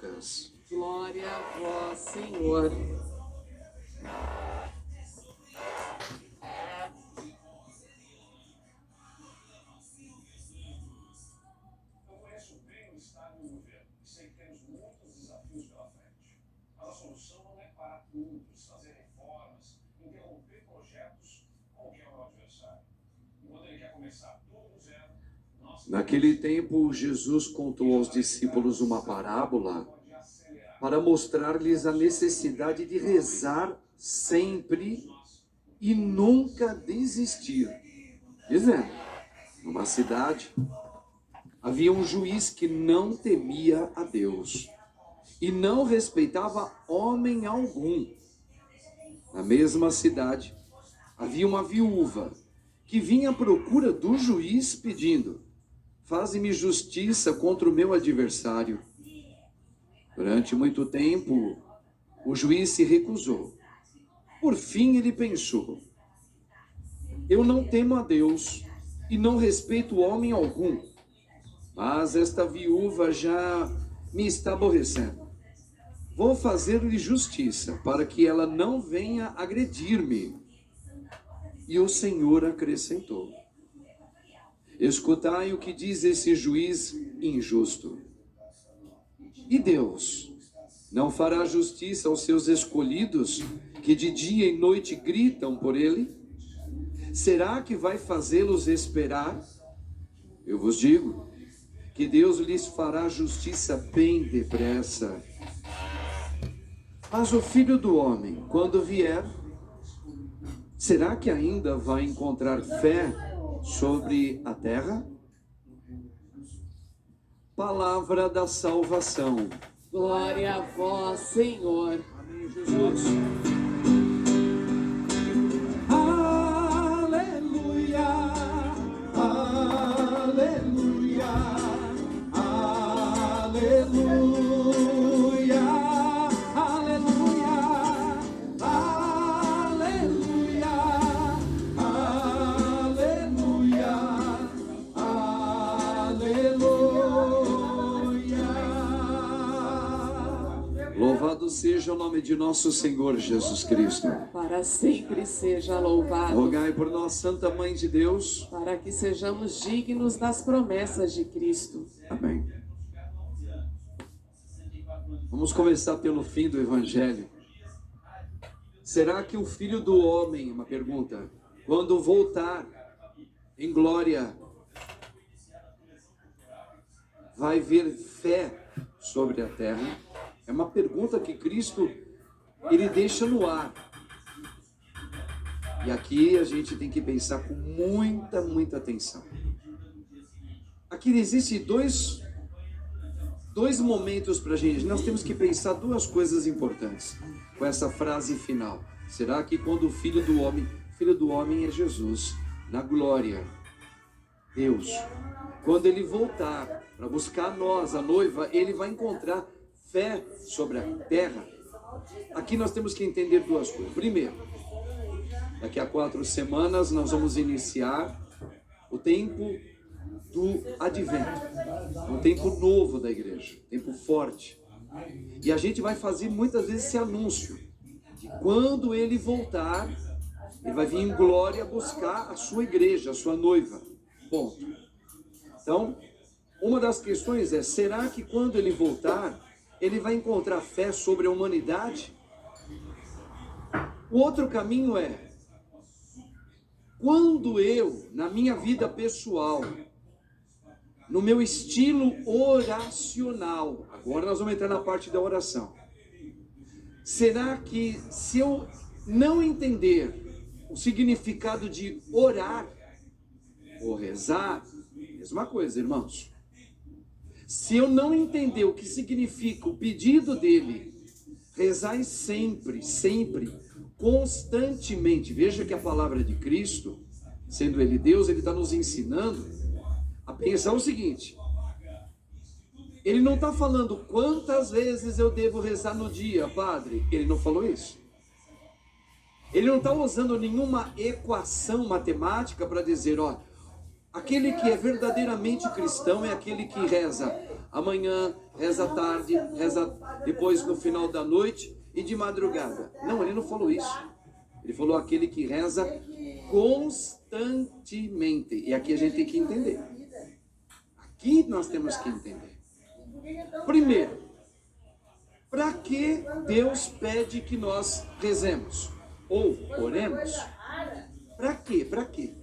Lucas. Glória a vós, Senhor. Eu conheço bem o estado do governo e sei que temos muitos desafios pela frente. Mas a solução não é parar tudo, fazer reformas, interromper projetos ou quem é o adversário. E quando ele quer começar tudo do zero, Naquele tempo, Jesus contou aos discípulos uma parábola para mostrar-lhes a necessidade de rezar sempre e nunca desistir. Dizendo, numa cidade havia um juiz que não temia a Deus e não respeitava homem algum. Na mesma cidade havia uma viúva que vinha à procura do juiz pedindo: faze-me justiça contra o meu adversário. Durante muito tempo, o juiz se recusou. Por fim, ele pensou: eu não temo a Deus e não respeito homem algum, mas esta viúva já me está aborrecendo. Vou fazer-lhe justiça para que ela não venha agredir-me. E o Senhor acrescentou: escutai o que diz esse juiz injusto. E Deus não fará justiça aos seus escolhidos, que de dia e noite gritam por ele? Será que vai fazê-los esperar? Eu vos digo que Deus lhes fará justiça bem depressa. Mas o Filho do Homem, quando vier, será que ainda vai encontrar fé sobre a terra? Palavra da salvação. Glória a vós, Senhor. Amém, Jesus. Aleluia, aleluia, aleluia, aleluia, aleluia, aleluia, aleluia. Louvado seja o nome de nosso Senhor Jesus Cristo. Para sempre seja louvado. Rogai por nós, Santa Mãe de Deus. Para que sejamos dignos das promessas de Cristo. Amém. Vamos começar pelo fim do Evangelho. Será que o Filho do Homem, uma pergunta, quando voltar em glória, vai ver fé sobre a terra? É uma pergunta que Cristo, ele deixa no ar. E aqui a gente tem que pensar com muita atenção. Aqui existem dois momentos para a gente. Nós temos que pensar duas coisas importantes com essa frase final. Será que quando o Filho do Homem é Jesus, na glória, Deus, quando ele voltar para buscar nós, a noiva, ele vai encontrar fé sobre a terra? Aqui nós temos que entender duas coisas. Primeiro, daqui a 4 semanas nós vamos iniciar o tempo do advento, um tempo novo da igreja, tempo forte. E a gente vai fazer muitas vezes esse anúncio de quando ele voltar, ele vai vir em glória buscar a sua igreja, a sua noiva. Ponto. Então, uma das questões é: será que quando ele voltar, ele vai encontrar fé sobre a humanidade? O outro caminho é: quando eu, na minha vida pessoal, no meu estilo oracional, agora nós vamos entrar na parte da oração, será que se eu não entender o significado de orar ou rezar, mesma coisa, irmãos. Se eu não entender o que significa o pedido dele, rezai sempre, constantemente. Veja que a palavra de Cristo, sendo ele Deus, ele está nos ensinando a pensar o seguinte: ele não está falando quantas vezes eu devo rezar no dia, padre. Ele não falou isso. Ele não está usando nenhuma equação matemática para dizer: ó, aquele que é verdadeiramente cristão é aquele que reza amanhã, reza à tarde, reza depois no final da noite e de madrugada. Não, ele não falou isso. Ele falou aquele que reza constantemente. E aqui a gente tem que entender. Aqui nós temos que entender. Primeiro, para que Deus pede que nós rezemos? Ou oremos? Para quê? Para quê?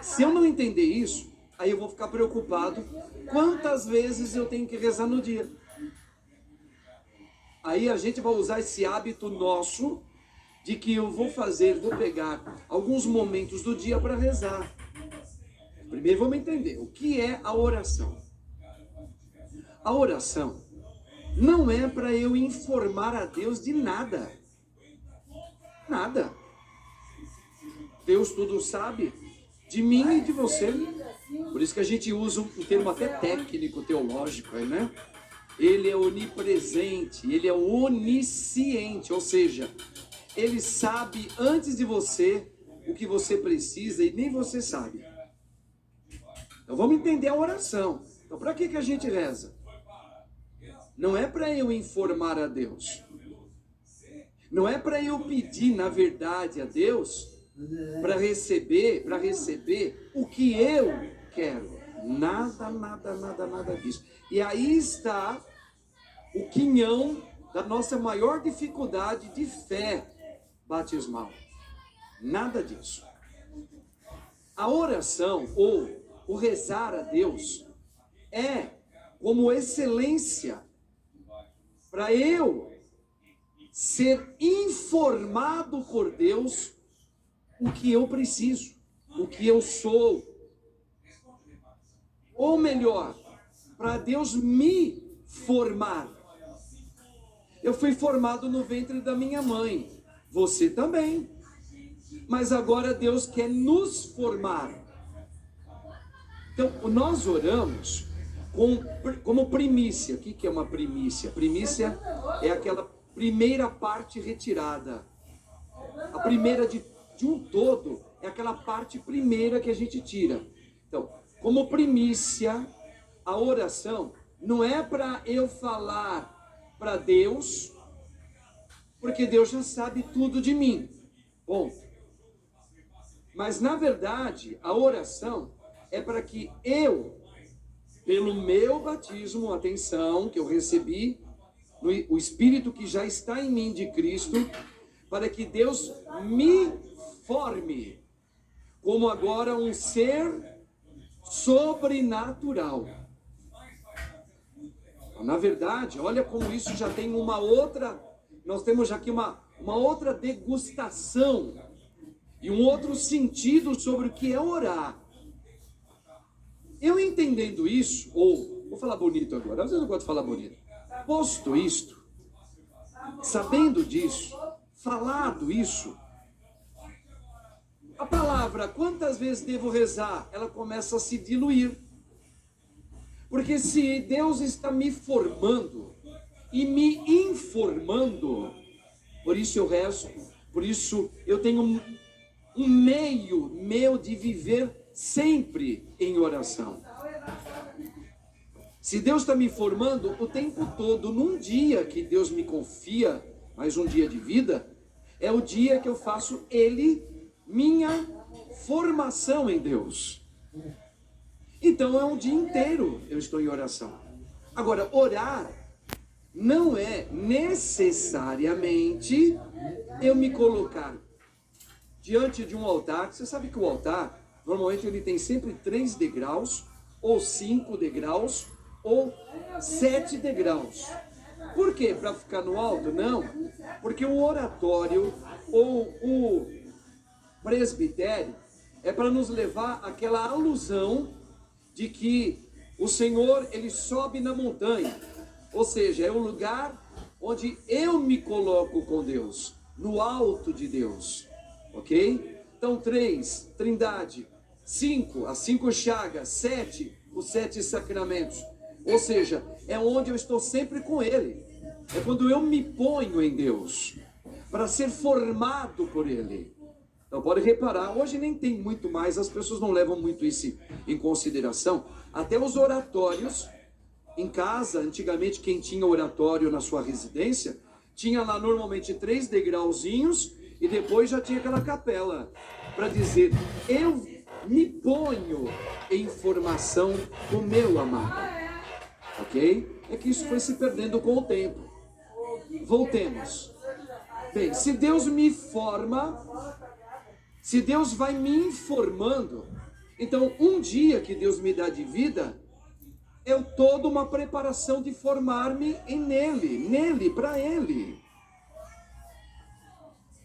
Se eu não entender isso, aí eu vou ficar preocupado quantas vezes eu tenho que rezar no dia. Aí a gente vai usar esse hábito nosso de que eu vou pegar alguns momentos do dia para rezar. Primeiro vamos entender o que é a oração. A oração não é para eu informar a Deus de nada. Nada. Deus tudo sabe de mim e de você. Por isso que a gente usa um termo até técnico, teológico, né? Ele é onipresente, ele é onisciente, ou seja, ele sabe antes de você o que você precisa e nem você sabe. Então vamos entender a oração. Então para que a gente reza? Não é para eu informar a Deus. Não é para eu pedir, na verdade, a Deus para receber o que eu quero. Nada disso. E aí está o quinhão da nossa maior dificuldade de fé batismal. Nada disso. A oração ou o rezar a Deus é como excelência para eu ser informado por Deus o que eu preciso, o que eu sou. Ou melhor, para Deus me formar. Eu fui formado no ventre da minha mãe, você também. Mas agora Deus quer nos formar. Então, nós oramos como primícia. O que é uma primícia? Primícia é aquela primeira parte retirada. A primeira de um todo é aquela parte primeira que a gente tira. Então, como primícia, a oração não é para eu falar para Deus, porque Deus já sabe tudo de mim. Bom, mas na verdade, a oração é para que eu, pelo meu batismo, atenção, que eu recebi, o Espírito que já está em mim de Cristo, para que Deus me forme como agora um ser sobrenatural. Na verdade, olha como isso já tem nós temos aqui uma outra degustação e um outro sentido sobre o que é orar. Eu entendendo isso, ou vou falar bonito agora, às vezes eu gosto de falar bonito. Posto isto, sabendo disso, falado isso, a palavra, quantas vezes devo rezar? Ela começa a se diluir. Porque se Deus está me formando e me informando, por isso eu rezo, por isso eu tenho um meio meu de viver sempre em oração. Se Deus está me formando o tempo todo, num dia que Deus me confia, mais um dia de vida, é o dia que eu faço minha formação em Deus. Então é um dia inteiro eu estou em oração. Agora, orar não é necessariamente eu me colocar diante de um altar. Você sabe que o altar, normalmente ele tem sempre 3 degraus, ou 5 degraus, ou 7 degraus. Por quê? Para ficar no alto? Não. Porque o oratório ou o presbitério é para nos levar àquela alusão de que o Senhor, ele sobe na montanha. Ou seja, é o lugar onde eu me coloco com Deus, no alto de Deus. Ok? Então, 3, trindade. 5, as 5 chagas. 7, os 7 sacramentos. Ou seja, é onde eu estou sempre com Ele. É quando eu me ponho em Deus, para ser formado por Ele. Então pode reparar, hoje nem tem muito mais, as pessoas não levam muito isso em consideração. Até os oratórios Em casa, antigamente, quem tinha oratório na sua residência, tinha lá normalmente 3 degrauzinhos e depois já tinha aquela capela para dizer: eu me ponho em formação com meu amado. Ok? É que isso foi se perdendo com o tempo. Voltemos. Bem, se Deus me forma, se Deus vai me informando, então um dia que Deus me dá de vida, é toda uma preparação de formar-me nele, para Ele.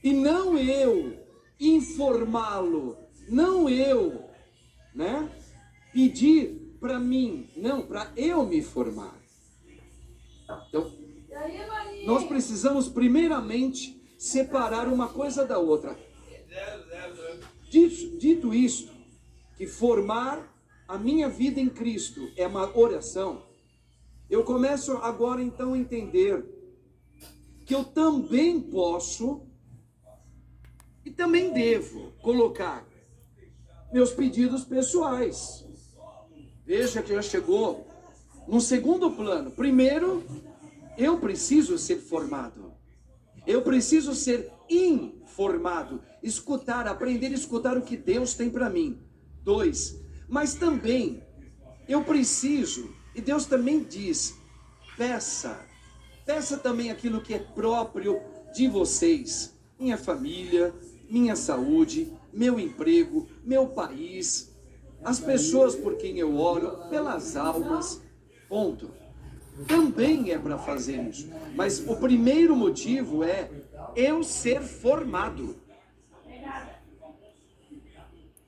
E não eu informá-lo, não eu, pedir para mim, não, para eu me formar. Então, nós precisamos primeiramente separar uma coisa da outra. Dito isto, que formar a minha vida em Cristo é uma oração, eu começo agora então a entender que eu também posso e também devo colocar meus pedidos pessoais. Veja que já chegou num segundo plano. Primeiro, eu preciso ser formado. Eu preciso ser informado. Aprender a escutar o que Deus tem para mim. 2, mas também eu preciso, e Deus também diz, peça também aquilo que é próprio de vocês. Minha família, minha saúde, meu emprego, meu país, as pessoas por quem eu oro, pelas almas, ponto. Também é para fazer isso. Mas o primeiro motivo é eu ser formado.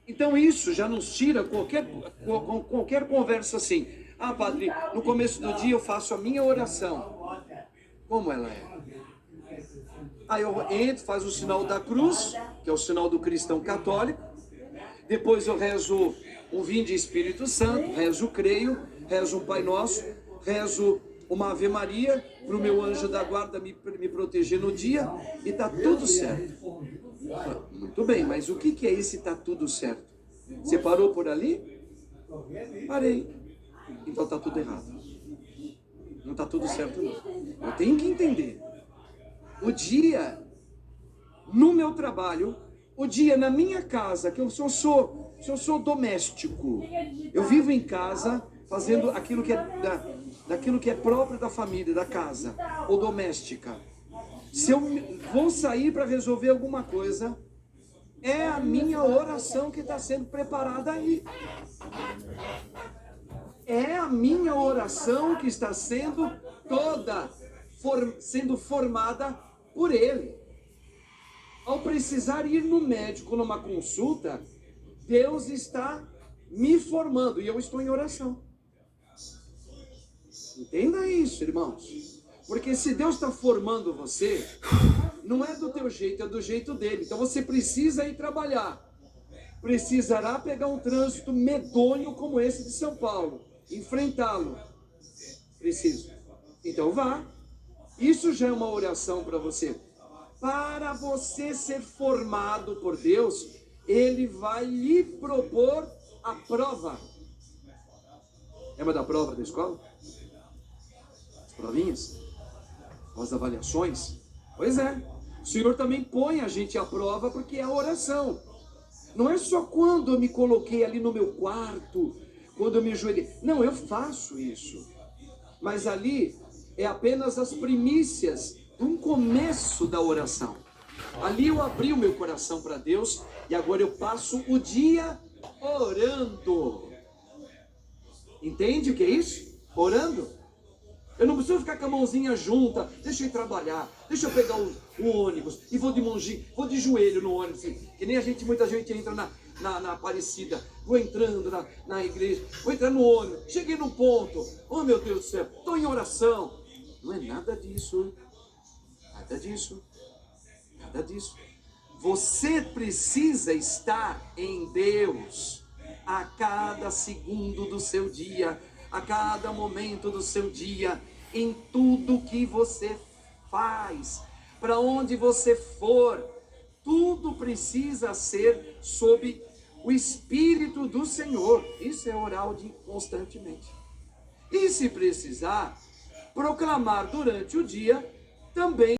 Então isso já nos tira qualquer conversa assim. Ah, padre, no começo do dia eu faço a minha oração. Como ela é? Aí eu entro, faço o sinal da cruz, que é o sinal do cristão católico. Depois eu rezo um Vinde Espírito Santo, rezo o Creio, rezo um Pai Nosso, rezo uma Ave Maria para o meu anjo da guarda me proteger no dia e tá tudo certo. Muito bem, mas o que é esse tá tudo certo? Você parou por ali? Parei. Então tá tudo errado. Não tá tudo certo não. Eu tenho que entender. O dia no meu trabalho, o dia na minha casa, que eu sou doméstico. Eu vivo em casa fazendo aquilo que é daquilo que é próprio da família, da casa, ou doméstica. Se eu vou sair para resolver alguma coisa, é a minha oração que está sendo preparada aí. É a minha oração que está sendo sendo formada por Ele. Ao precisar ir no médico numa consulta, Deus está me formando e eu estou em oração. Entenda isso, irmãos. Porque se Deus está formando você, não é do teu jeito, é do jeito dele. Então você precisa ir trabalhar. Precisará pegar um trânsito medonho como esse de São Paulo. Enfrentá-lo. Preciso. Então vá. Isso já é uma oração para você. Para você ser formado por Deus, Ele vai lhe propor a prova. Lembra da prova da escola? As provinhas? As avaliações? Pois é. O Senhor também põe a gente à prova porque é a oração. Não é só quando eu me coloquei ali no meu quarto, quando eu me ajoelhei. Não, eu faço isso. Mas ali é apenas as primícias de um começo da oração. Ali eu abri o meu coração para Deus e agora eu passo o dia orando. Entende o que é isso? Orando. Eu não preciso ficar com a mãozinha junta. Deixa eu ir trabalhar. Deixa eu pegar o ônibus e vou de joelho no ônibus. Que nem muita gente entra na Aparecida. Vou entrando na igreja. Vou entrar no ônibus. Cheguei no ponto. Oh, meu Deus do céu. Estou em oração. Não é nada disso. Nada disso. Nada disso. Você precisa estar em Deus a cada segundo do seu dia, a cada momento do seu dia, em tudo que você faz, para onde você for, tudo precisa ser sob o Espírito do Senhor. Isso é orar constantemente. E se precisar, proclamar durante o dia também